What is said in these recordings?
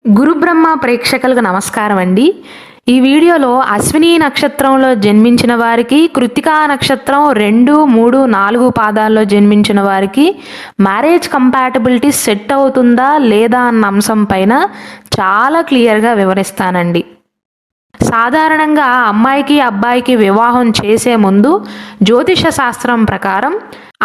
గురుబ్రహ్మ ప్రేక్షకులకు నమస్కారం అండి. ఈ వీడియోలో అశ్విని నక్షత్రంలో జన్మించిన వారికి, కృత్తికా నక్షత్రం 2, 3, 4 పాదాల్లో జన్మించిన వారికి మ్యారేజ్ కంపాటబిలిటీ సెట్ అవుతుందా లేదా అన్న అంశం పైన చాలా క్లియర్గా వివరిస్తానండి. సాధారణంగా అమ్మాయికి అబ్బాయికి వివాహం చేసే ముందు జ్యోతిష శాస్త్రం ప్రకారం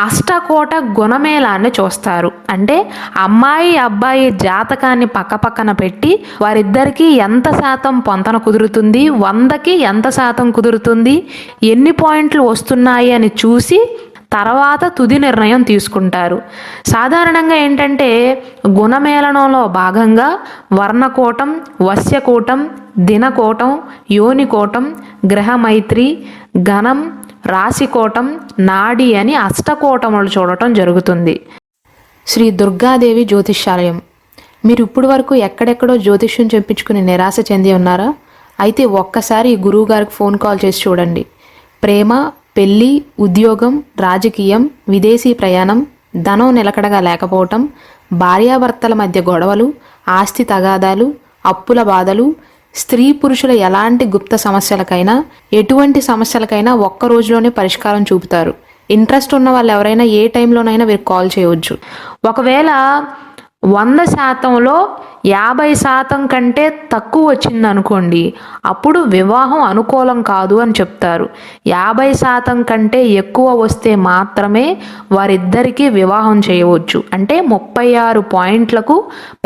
అష్టకోట గుణమేళాన్ని చూస్తారు. అంటే అమ్మాయి అబ్బాయి జాతకాన్ని పక్కపక్కన పెట్టి వారిద్దరికీ ఎంత శాతం పొంతన కుదురుతుంది, 100కి ఎంత శాతం కుదురుతుంది, ఎన్ని పాయింట్లు వస్తున్నాయి అని చూసి తర్వాత తుది నిర్ణయం తీసుకుంటారు. సాధారణంగా ఏంటంటే గుణమేళనంలో భాగంగా వర్ణకోటం, వశ్యకోటం, దినకోటం, యోనికోటం, గ్రహమైత్రి, గణం, రాశికోటం, నాడి అని అష్టకోటములు చూడటం జరుగుతుంది. శ్రీ దుర్గాదేవి జ్యోతిష్యాలయం. మీరు ఇప్పటి వరకు ఎక్కడెక్కడో జ్యోతిష్యం చెప్పించుకుని నిరాశ చెంది ఉన్నారా? అయితే ఒక్కసారి గురువు గారికి ఫోన్ కాల్ చేసి చూడండి. ప్రేమ, పెళ్ళి, ఉద్యోగం, రాజకీయం, విదేశీ ప్రయాణం, ధనం నిలకడగా లేకపోవటం, భార్యాభర్తల మధ్య గొడవలు, ఆస్తి తగాదాలు, అప్పుల బాధలు, స్త్రీ పురుషుల ఎలాంటి గుప్త సమస్యలకైనా, ఎటువంటి సమస్యలకైనా ఒక్క రోజులోనే పరిష్కారం చూపుతారు. ఇంట్రెస్ట్ ఉన్న వాళ్ళు ఎవరైనా ఏ టైంలోనైనా వీరికి కాల్ చేయవచ్చు. ఒకవేళ 100%లో 50% కంటే తక్కువ వచ్చింది అనుకోండి, అప్పుడు వివాహం అనుకూలం కాదు అని చెప్తారు. 50% కంటే ఎక్కువ వస్తే మాత్రమే వారిద్దరికీ వివాహం చేయవచ్చు. అంటే 36 పాయింట్లకు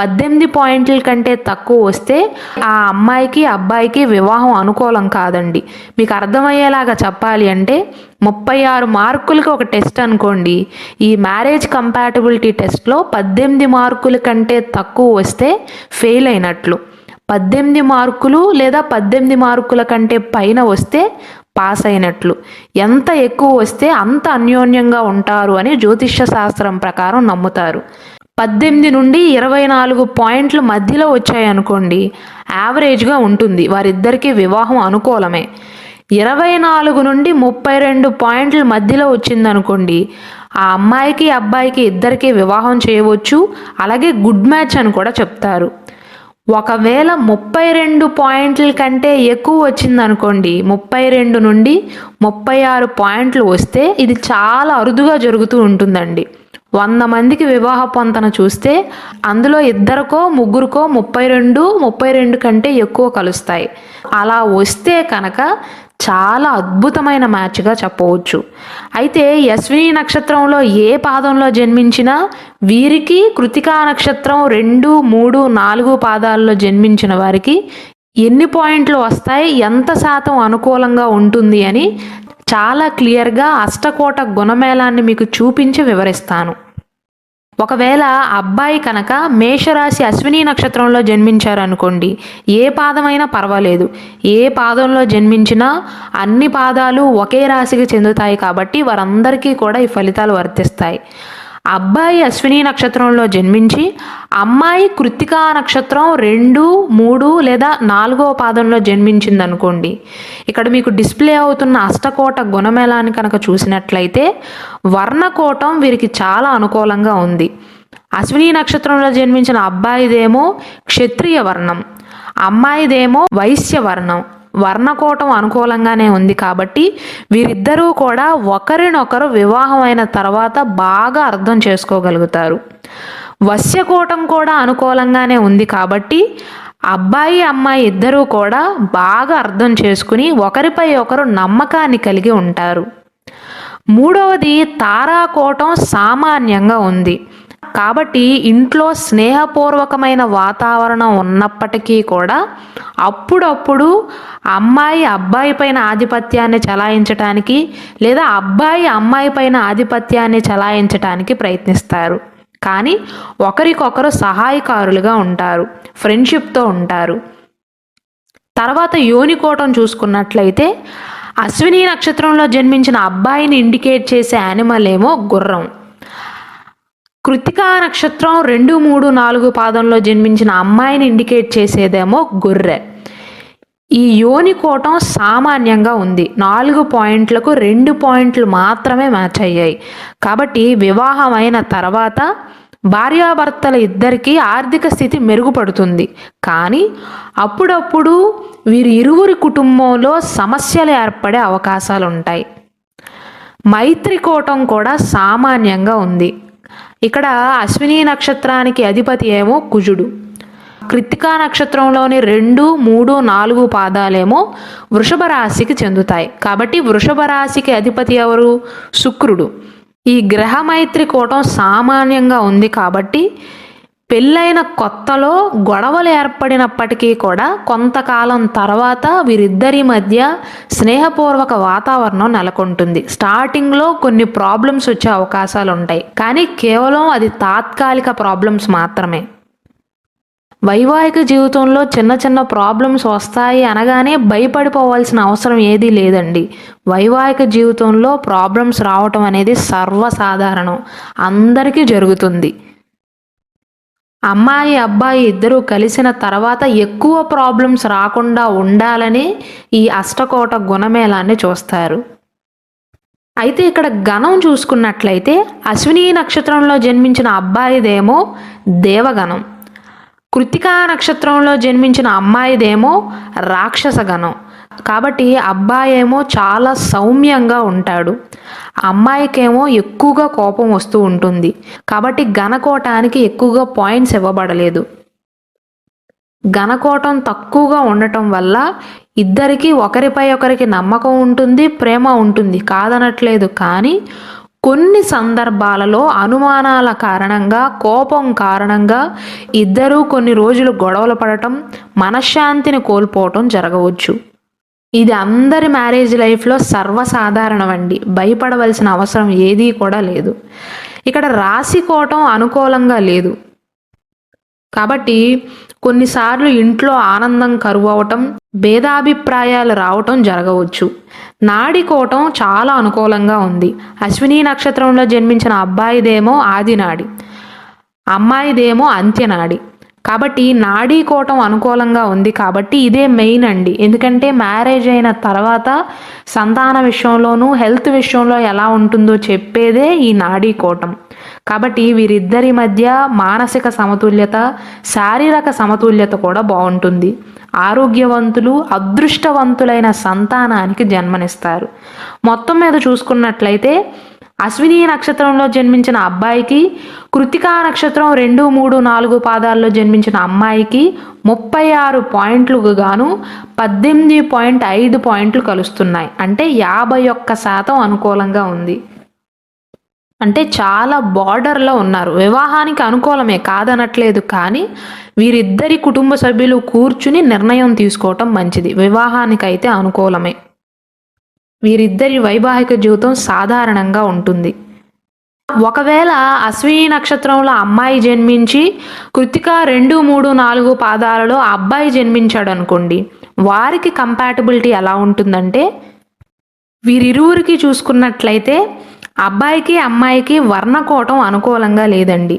18 పాయింట్ల కంటే తక్కువ వస్తే ఆ అమ్మాయికి అబ్బాయికి వివాహం అనుకూలం కాదండి. మీకు అర్థమయ్యేలాగా చెప్పాలి అంటే 36 మార్కులకి ఒక టెస్ట్ అనుకోండి. ఈ మ్యారేజ్ కంపాటబిలిటీ టెస్ట్లో 18 మార్కుల కంటే తక్కువ వస్తే ఫెయిల్ అయినట్లు, 18 మార్కులు లేదా 18 మార్కుల కంటే పైన వస్తే పాస్ అయినట్లు. ఎంత ఎక్కువ వస్తే అంత అన్యోన్యంగా ఉంటారు అని జ్యోతిష్య శాస్త్రం ప్రకారం నమ్ముతారు. 18 నుండి 24 పాయింట్ల మధ్యలో వచ్చాయనుకోండి, యావరేజ్గా ఉంటుంది, వారిద్దరికీ వివాహం అనుకూలమే. 24 నుండి 32 పాయింట్ల మధ్యలో వచ్చిందనుకోండి, ఆ అమ్మాయికి అబ్బాయికి ఇద్దరికీ వివాహం చేయవచ్చు. అలాగే గుడ్ మ్యాచ్ అని కూడా చెప్తారు. ఒకవేళ 32 పాయింట్ల కంటే ఎక్కువ వచ్చిందనుకోండి, 32 నుండి 36 పాయింట్లు వస్తే ఇది చాలా అరుదుగా జరుగుతూ ఉంటుందండి. 100 మందికి వివాహ పొంతన చూస్తే అందులో ఇద్దరికో ముగ్గురికో 32 కంటే ఎక్కువ కలుస్తాయి. అలా వస్తే కనుక చాలా అద్భుతమైన మ్యాచ్గా చెప్పవచ్చు. అయితే అశ్విని నక్షత్రంలో ఏ పాదంలో జన్మించినా వీరికి కృత్తికా నక్షత్రం 2, 3, 4 పాదాల్లో జన్మించిన వారికి ఎన్ని పాయింట్లు వస్తాయి, ఎంత శాతం అనుకూలంగా ఉంటుంది అని చాలా క్లియర్గా అష్టకోట గుణమేళాన్ని మీకు చూపించి వివరిస్తాను. ఒకవేళ అబ్బాయి కనుక మేషరాశి అశ్విని నక్షత్రంలో జన్మించారనుకోండి, ఏ పాదమైనా పర్వాలేదు, ఏ పాదంలో జన్మించినా అన్ని పాదాలు ఒకే రాశికి చెందుతాయి కాబట్టి వారందరికీ కూడా ఈ ఫలితాలు వర్తిస్తాయి. అబ్బాయి అశ్విని నక్షత్రంలో జన్మించి అమ్మాయి కృత్తికా నక్షత్రం 2, 3 లేదా 4వ పాదంలో జన్మించింది అనుకోండి, ఇక్కడ మీకు డిస్ప్లే అవుతున్న అష్టకోట గుణమేళాన్ని కనుక చూసినట్లయితే వర్ణకోటం వీరికి చాలా అనుకూలంగా ఉంది. అశ్విని నక్షత్రంలో జన్మించిన అబ్బాయిదేమో క్షత్రియ వర్ణం, అమ్మాయిదేమో వైశ్య వర్ణం. వర్ణకోటం అనుకూలంగానే ఉంది కాబట్టి వీరిద్దరూ కూడా ఒకరినొకరు వివాహం అయిన తర్వాత బాగా అర్థం చేసుకోగలుగుతారు. వశ్యకోటం కూడా అనుకూలంగానే ఉంది కాబట్టి అబ్బాయి అమ్మాయి ఇద్దరూ కూడా బాగా అర్థం చేసుకుని ఒకరిపై ఒకరు నమ్మకాన్ని కలిగి ఉంటారు. మూడవది తారాకోటం సామాన్యంగా ఉంది కాబట్టి ఇంట్లో స్నేహపూర్వకమైన వాతావరణం ఉన్నప్పటికీ కూడా అప్పుడప్పుడు అమ్మాయి అబ్బాయి పైన ఆధిపత్యాన్ని చలాయించటానికి లేదా అబ్బాయి అమ్మాయి పైన ఆధిపత్యాన్ని చలాయించటానికి ప్రయత్నిస్తారు. కానీ ఒకరికొకరు సహాయకారులుగా ఉంటారు, ఫ్రెండ్షిప్తో ఉంటారు. తర్వాత యోనికోటం చూసుకున్నట్లయితే అశ్విని నక్షత్రంలో జన్మించిన అబ్బాయిని ఇండికేట్ చేసే యానిమల్ ఏమో గుర్రం. కృత్తికా నక్షత్రం 2, 3, 4 పాదంలో జన్మించిన అమ్మాయిని ఇండికేట్ చేసేదేమో గొర్రె. ఈ యోనికోటం సామాన్యంగా ఉంది, 4 పాయింట్లకు 2 పాయింట్లు మాత్రమే మ్యాచ్ అయ్యాయి. కాబట్టి వివాహం అయిన తర్వాత భార్యాభర్తల ఇద్దరికీ ఆర్థిక స్థితి మెరుగుపడుతుంది. కానీ అప్పుడప్పుడు వీరి ఇరువురి కుటుంబంలో సమస్యలు ఏర్పడే అవకాశాలుంటాయి. మైత్రికూటం కూడా సామాన్యంగా ఉంది. ఇక్కడ అశ్విని నక్షత్రానికి అధిపతి ఏమో కుజుడు. కృత్తికా నక్షత్రంలోని 2, 3, 4 పాదాలేమో వృషభ రాశికి చెందుతాయి. కాబట్టి వృషభ రాశికి అధిపతి ఎవరు? శుక్రుడు. ఈ గ్రహ మైత్రికూటం సామాన్యంగా ఉంది కాబట్టి పెళ్ళైన కొత్తలో గొడవలు ఏర్పడినప్పటికీ కూడా కొంతకాలం తర్వాత వీరిద్దరి మధ్య స్నేహపూర్వక వాతావరణం నెలకొంటుంది. స్టార్టింగ్లో కొన్ని ప్రాబ్లమ్స్ వచ్చే అవకాశాలు ఉంటాయి, కానీ కేవలం అది తాత్కాలిక ప్రాబ్లమ్స్ మాత్రమే. వైవాహిక జీవితంలో చిన్న చిన్న ప్రాబ్లమ్స్ వస్తాయి అనగానే భయపడిపోవాల్సిన అవసరం ఏదీ లేదండి. వైవాహిక జీవితంలో ప్రాబ్లమ్స్ రావటం అనేది సర్వసాధారణం, అందరికీ జరుగుతుంది. అమ్మాయి అబ్బాయి ఇద్దరూ కలిసిన తర్వాత ఎక్కువ ప్రాబ్లమ్స్ రాకుండా ఉండాలని ఈ అష్టకోట గుణమేళాన్ని చూస్తారు. అయితే ఇక్కడ గణం చూసుకున్నట్లయితే అశ్విని నక్షత్రంలో జన్మించిన అబ్బాయిదేమో దేవగణం, కృత్తికా నక్షత్రంలో జన్మించిన అమ్మాయిదేమో రాక్షస గణం. కాబట్టి అబ్బాయి ఏమో చాలా సౌమ్యంగా ఉంటాడు, అమ్మాయికేమో ఎక్కువగా కోపం వస్తూ ఉంటుంది. కాబట్టి గణకోటానికి ఎక్కువగా పాయింట్స్ ఇవ్వబడలేదు. గణకోటం తక్కువగా ఉండటం వల్ల ఇద్దరికీ ఒకరిపై ఒకరికి నమ్మకం ఉంటుంది, ప్రేమ ఉంటుంది, కాదనట్లేదు. కానీ కొన్ని సందర్భాలలో అనుమానాల కారణంగా, కోపం కారణంగా ఇద్దరూ కొన్ని రోజులు గొడవలు పడటం, మనశ్శాంతిని కోల్పోవటం జరగవచ్చు. ఇది అందరి మ్యారేజ్ లైఫ్లో సర్వసాధారణమండి, భయపడవలసిన అవసరం ఏదీ కూడా లేదు. ఇక్కడ రాశికోటం అనుకూలంగా లేదు కాబట్టి కొన్నిసార్లు ఇంట్లో ఆనందం కరువు అవటం, భేదాభిప్రాయాలు రావటం జరగవచ్చు. నాడికోటం చాలా అనుకూలంగా ఉంది. అశ్విని నక్షత్రంలో జన్మించిన అబ్బాయిదేమో ఆదినాడి, అమ్మాయిదేమో అంత్యనాడి. కాబట్టి నాడీకోటం అనుకూలంగా ఉంది కాబట్టి ఇదే మెయిన్ అండి. ఎందుకంటే మ్యారేజ్ అయిన తర్వాత సంతాన విషయంలోనూ హెల్త్ విషయంలో ఎలా ఉంటుందో చెప్పేదే ఈ నాడీకోటం. కాబట్టి వీరిద్దరి మధ్య మానసిక సమతుల్యత, శారీరక సమతుల్యత కూడా బాగుంటుంది. ఆరోగ్యవంతులు, అదృష్టవంతులైన సంతానానికి జన్మనిస్తారు. మొత్తం మీద చూసుకున్నట్లయితే అశ్విని నక్షత్రంలో జన్మించిన అబ్బాయికి, కృత్తికా నక్షత్రం 2, 3, 4 పాదాల్లో జన్మించిన అమ్మాయికి 36 పాయింట్లకు గాను 18.5 పాయింట్లు కలుస్తున్నాయి. అంటే 51% అనుకూలంగా ఉంది. అంటే చాలా బార్డర్లో ఉన్నారు. వివాహానికి అనుకూలమే, కాదనట్లేదు. కానీ వీరిద్దరి కుటుంబ సభ్యులు కూర్చుని నిర్ణయం తీసుకోవటం మంచిది. వివాహానికైతే అనుకూలమే. వీరిద్దరి వైవాహిక జీవితం సాధారణంగా ఉంటుంది. ఒకవేళ అశ్విని నక్షత్రంలో అమ్మాయి జన్మించి కృత్తిక 2, 3, 4 పాదాలలో అబ్బాయి జన్మించాడు అనుకోండి, వారికి కంపాటబిలిటీ ఎలా ఉంటుందంటే వీరిరువురికి చూసుకున్నట్లయితే అబ్బాయికి అమ్మాయికి వర్ణకోటం అనుకూలంగా లేదండి.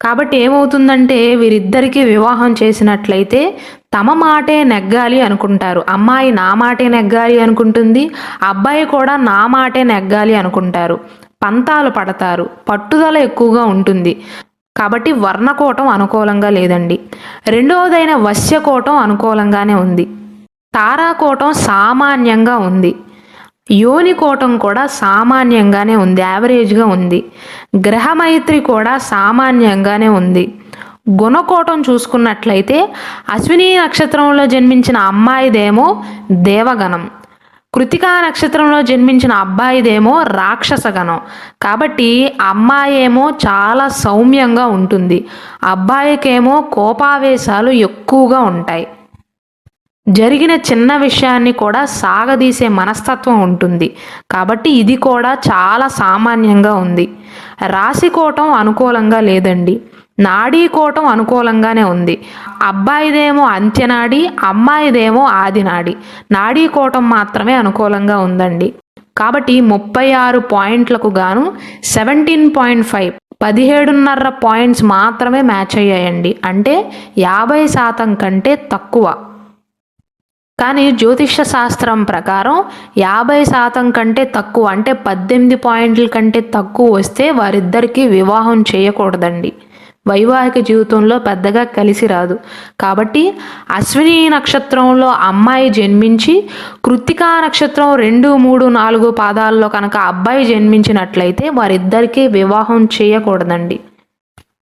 కాబట్టి ఏమవుతుందంటే వీరిద్దరికీ వివాహం చేసినట్లయితే తమ మాటే నెగ్గాలి అనుకుంటారు. అమ్మాయి నా మాటే నెగ్గాలి అనుకుంటుంది, అబ్బాయి కూడా నా మాటే నెగ్గాలి అనుకుంటారు. పంతాలు పడతారు, పట్టుదల ఎక్కువగా ఉంటుంది. కాబట్టి వర్ణకోటం అనుకూలంగా లేదండి. రెండవదైన వశ్యకోటం అనుకూలంగానే ఉంది. తారాకోటం సామాన్యంగా ఉంది. యోనికోటం కూడా సామాన్యంగానే ఉంది, యావరేజ్గా ఉంది. గ్రహమైత్రి కూడా సామాన్యంగానే ఉంది. గుణకోటం చూసుకున్నట్లయితే అశ్విని నక్షత్రంలో జన్మించిన అమ్మాయిదేమో దేవగణం, కృత్తికా నక్షత్రంలో జన్మించిన అబ్బాయిదేమో రాక్షసగణం. కాబట్టి అమ్మాయి ఏమో చాలా సౌమ్యంగా ఉంటుంది, అబ్బాయికేమో కోపావేశాలు ఎక్కువగా ఉంటాయి. జరిగిన చిన్న విషయాన్ని కూడా సాగదీసే మనస్తత్వం ఉంటుంది. కాబట్టి ఇది కూడా చాలా సామాన్యంగా ఉంది. రాశికోటం అనుకూలంగా లేదండి. నాడీకోటం అనుకూలంగానే ఉంది. అబ్బాయిదేమో అంత్యనాడి, అమ్మాయిదేమో ఆదినాడి. నాడీకోటం మాత్రమే అనుకూలంగా ఉందండి. కాబట్టి 36 పాయింట్లకు గాను 17.5 17.5 పాయింట్స్ మాత్రమే మ్యాచ్ అయ్యాయండి. అంటే 50% కంటే తక్కువ. కానీ జ్యోతిష్య శాస్త్రం ప్రకారం 50% కంటే తక్కువ అంటే 18 పాయింట్ల కంటే తక్కువ వస్తే వారిద్దరికీ వివాహం చేయకూడదండి. వైవాహిక జీవితంలో పెద్దగా కలిసి రాదు. కాబట్టి అశ్విని నక్షత్రంలో అమ్మాయి జన్మించి కృత్తికా నక్షత్రం 2, 3, 4 పాదాల్లో కనుక అబ్బాయి జన్మించినట్లయితే వారిద్దరికీ వివాహం చేయకూడదండి.